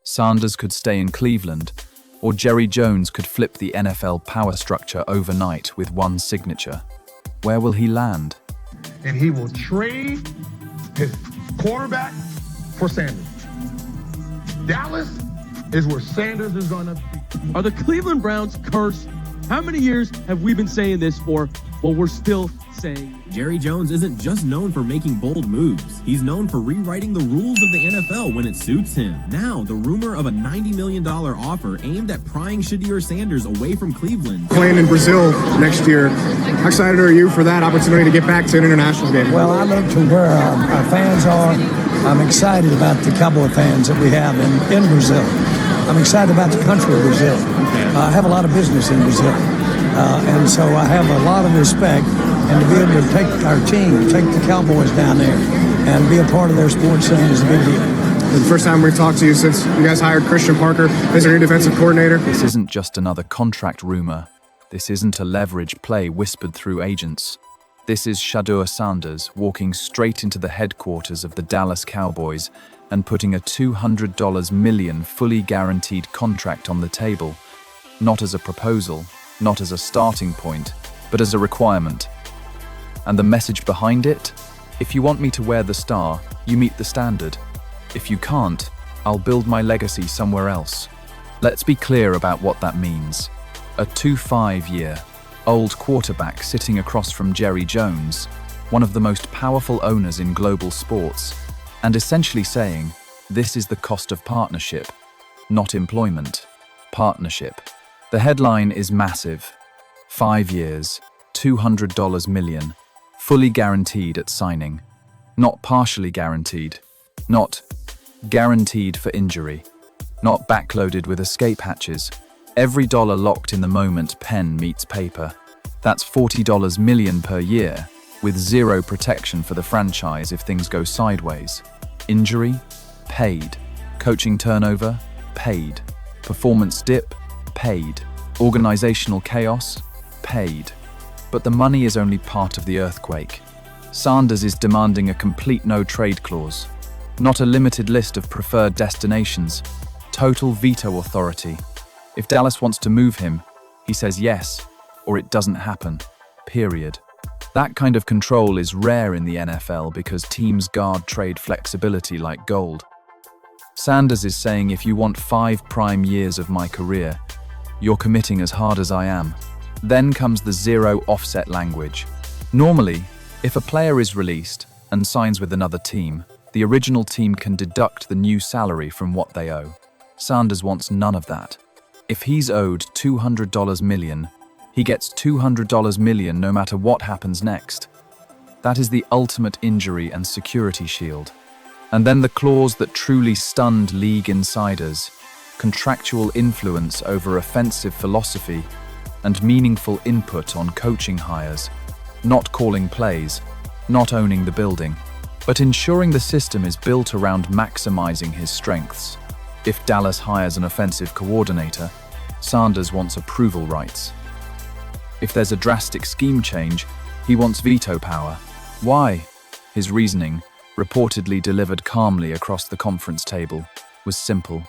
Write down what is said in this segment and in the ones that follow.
Sanders could stay in Cleveland, or Jerry Jones could flip the NFL power structure overnight with one signature. Where will he land? And he will trade his quarterback for Sanders. Dallas is where Sanders is going to be. Are the Cleveland Browns cursed? How many years have we been saying this for? Well, we're still saying. Jerry Jones isn't just known for making bold moves. He's known for rewriting the rules of the NFL when it suits him. Now, the rumor of a $90 million offer aimed at prying Shedeur Sanders away from Cleveland. Playing in Brazil next year. How excited are you for that opportunity to get back to an international game? Well, I look to where our fans are. I'm excited about the Cowboy fans that we have in Brazil. I'm excited about the country of Brazil. I have a lot of business in Brazil. And so I have a lot of respect, and to be able to take our team, take the Cowboys down there and be a part of their sports scene is a big deal. The first time we've talked to you since you guys hired Christian Parker as our new defensive coordinator. This isn't just another contract rumor. This isn't a leverage play whispered through agents. This is Shedeur Sanders walking straight into the headquarters of the Dallas Cowboys and putting a $200 million fully guaranteed contract on the table, not as a proposal, not as a starting point, but as a requirement. And the message behind it? If you want me to wear the star, you meet the standard. If you can't, I'll build my legacy somewhere else. Let's be clear about what that means. A 25-year-old quarterback sitting across from Jerry Jones, one of the most powerful owners in global sports, and essentially saying, this is the cost of partnership, not employment. Partnership. The headline is massive. 5 years, $200 million, fully guaranteed at signing. Not partially guaranteed. Not guaranteed for injury. Not backloaded with escape hatches. Every dollar locked in the moment pen meets paper. That's $40 million per year, with zero protection for the franchise if things go sideways. Injury? Paid. Coaching turnover? Paid. Performance dip? Paid. Organizational chaos? Paid. But the money is only part of the earthquake. Sanders is demanding a complete no-trade clause. Not a limited list of preferred destinations. Total veto authority. If Dallas wants to move him, he says yes, or it doesn't happen. Period. That kind of control is rare in the NFL because teams guard trade flexibility like gold. Sanders is saying if you want 5 prime years of my career, you're committing as hard as I am. Then comes the zero offset language. Normally, if a player is released and signs with another team, the original team can deduct the new salary from what they owe. Sanders wants none of that. If he's owed $200 million, he gets $200 million no matter what happens next. That is the ultimate injury and security shield. And then the clause that truly stunned league insiders: contractual influence over offensive philosophy and meaningful input on coaching hires, not calling plays, not owning the building, but ensuring the system is built around maximizing his strengths. If Dallas hires an offensive coordinator, Sanders wants approval rights. If there's a drastic scheme change, he wants veto power. Why? His reasoning, reportedly delivered calmly across the conference table, was simple.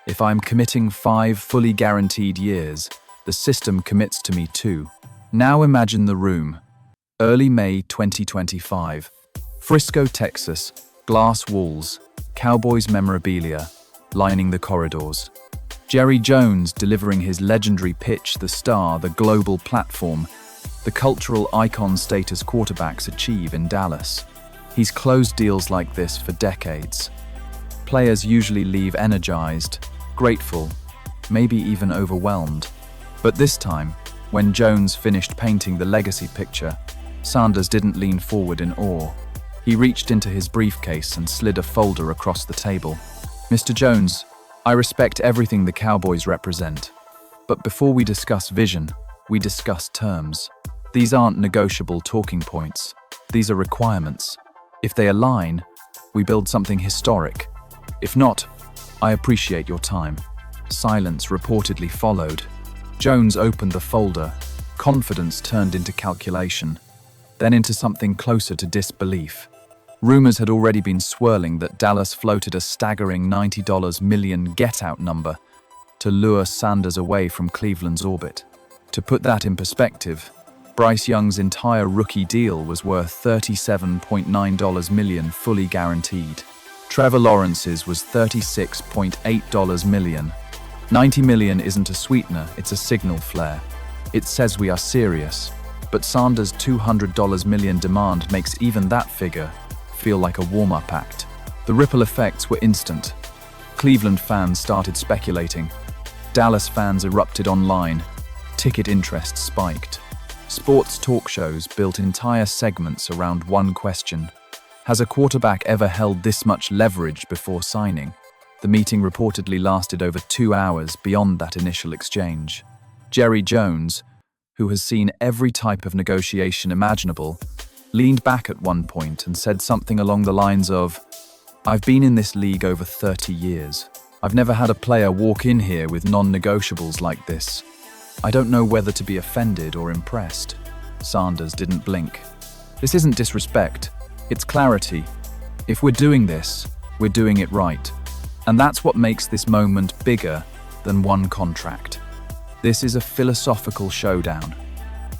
If I'm committing 5 fully guaranteed years, the system commits to me too. Now imagine the room. Early May 2025. Frisco, Texas. Glass walls. Cowboys memorabilia lining the corridors. Jerry Jones delivering his legendary pitch, the star, the global platform, the cultural icon status quarterbacks achieve in Dallas. He's closed deals like this for decades. Players usually leave energized, grateful, maybe even overwhelmed. But this time, when Jones finished painting the legacy picture, Sanders didn't lean forward in awe. He reached into his briefcase and slid a folder across the table. Mr. Jones, I respect everything the Cowboys represent. But before we discuss vision, we discuss terms. These aren't negotiable talking points. These are requirements. If they align, we build something historic. If not, I appreciate your time. Silence reportedly followed. Jones opened the folder. Confidence turned into calculation, then into something closer to disbelief. Rumors had already been swirling that Dallas floated a staggering $90 million get-out number to lure Sanders away from Cleveland's orbit. To put that in perspective, Bryce Young's entire rookie deal was worth $37.9 million fully guaranteed. Trevor Lawrence's was $36.8 million. $90 million isn't a sweetener, it's a signal flare. It says we are serious, but Sanders' $200 million demand makes even that figure feel like a warm-up act. The ripple effects were instant. Cleveland fans started speculating. Dallas fans erupted online. Ticket interest spiked. Sports talk shows built entire segments around one question. Has a quarterback ever held this much leverage before signing? The meeting reportedly lasted over 2 hours beyond that initial exchange. Jerry Jones, who has seen every type of negotiation imaginable, leaned back at one point and said something along the lines of, "I've been in this league over 30 years. I've never had a player walk in here with non-negotiables like this. I don't know whether to be offended or impressed." Sanders didn't blink. This isn't disrespect, it's clarity. If we're doing this, we're doing it right. And that's what makes this moment bigger than one contract. This is a philosophical showdown.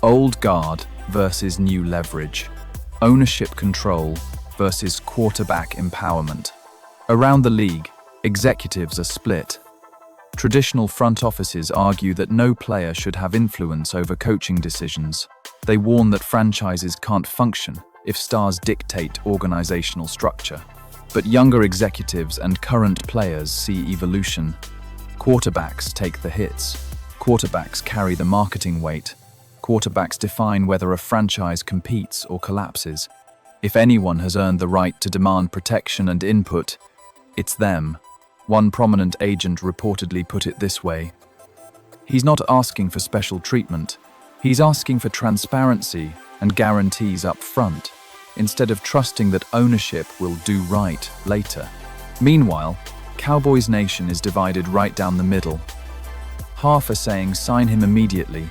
Old guard versus new leverage. Ownership control versus quarterback empowerment. Around the league, executives are split. Traditional front offices argue that no player should have influence over coaching decisions. They warn that franchises can't function if stars dictate organizational structure. But younger executives and current players see evolution. Quarterbacks take the hits. Quarterbacks carry the marketing weight. Quarterbacks define whether a franchise competes or collapses. If anyone has earned the right to demand protection and input, it's them. One prominent agent reportedly put it this way: "He's not asking for special treatment. He's asking for transparency and guarantees up front, instead of trusting that ownership will do right later." Meanwhile, Cowboys Nation is divided right down the middle. Half are saying sign him immediately.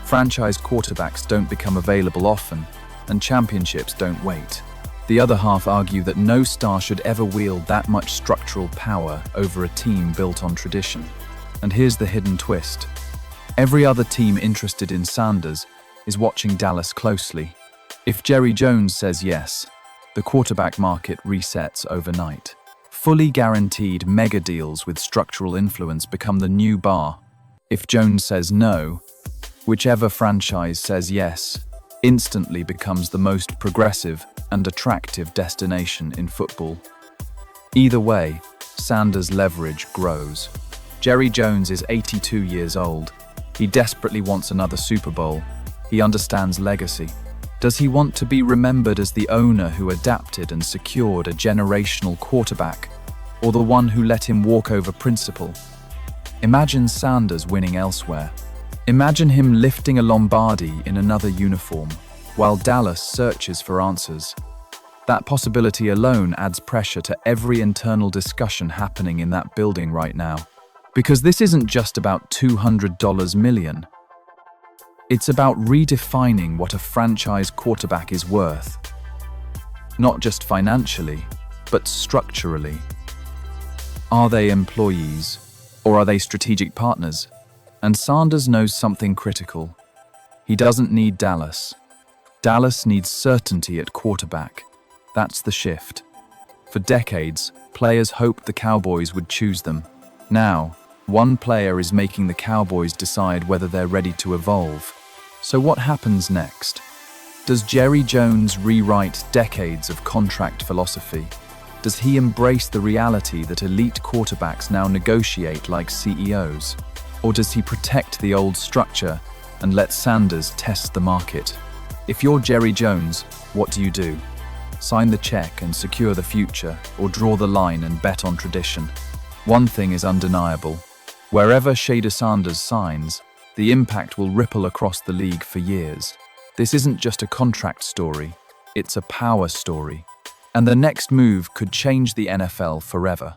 Franchise quarterbacks don't become available often, and championships don't wait. The other half argue that no star should ever wield that much structural power over a team built on tradition. And here's the hidden twist. Every other team interested in Sanders is watching Dallas closely. If Jerry Jones says yes, the quarterback market resets overnight. Fully guaranteed mega deals with structural influence become the new bar. If Jones says no, whichever franchise says yes instantly becomes the most progressive and attractive destination in football. Either way, Sanders' leverage grows. Jerry Jones is 82 years old. He desperately wants another Super Bowl. He understands legacy. Does he want to be remembered as the owner who adapted and secured a generational quarterback, or the one who let him walk over principle? Imagine Sanders winning elsewhere. Imagine him lifting a Lombardi in another uniform, while Dallas searches for answers. That possibility alone adds pressure to every internal discussion happening in that building right now. Because this isn't just about $200 million. It's about redefining what a franchise quarterback is worth. Not just financially, but structurally. Are they employees, or are they strategic partners? And Sanders knows something critical. He doesn't need Dallas. Dallas needs certainty at quarterback. That's the shift. For decades, players hoped the Cowboys would choose them. Now, one player is making the Cowboys decide whether they're ready to evolve. So what happens next? Does Jerry Jones rewrite decades of contract philosophy? Does he embrace the reality that elite quarterbacks now negotiate like CEOs? Or does he protect the old structure and let Sanders test the market? If you're Jerry Jones, what do? Sign the check and secure the future, or draw the line and bet on tradition? One thing is undeniable. Wherever Shedeur Sanders signs, the impact will ripple across the league for years. This isn't just a contract story, it's a power story. And the next move could change the NFL forever.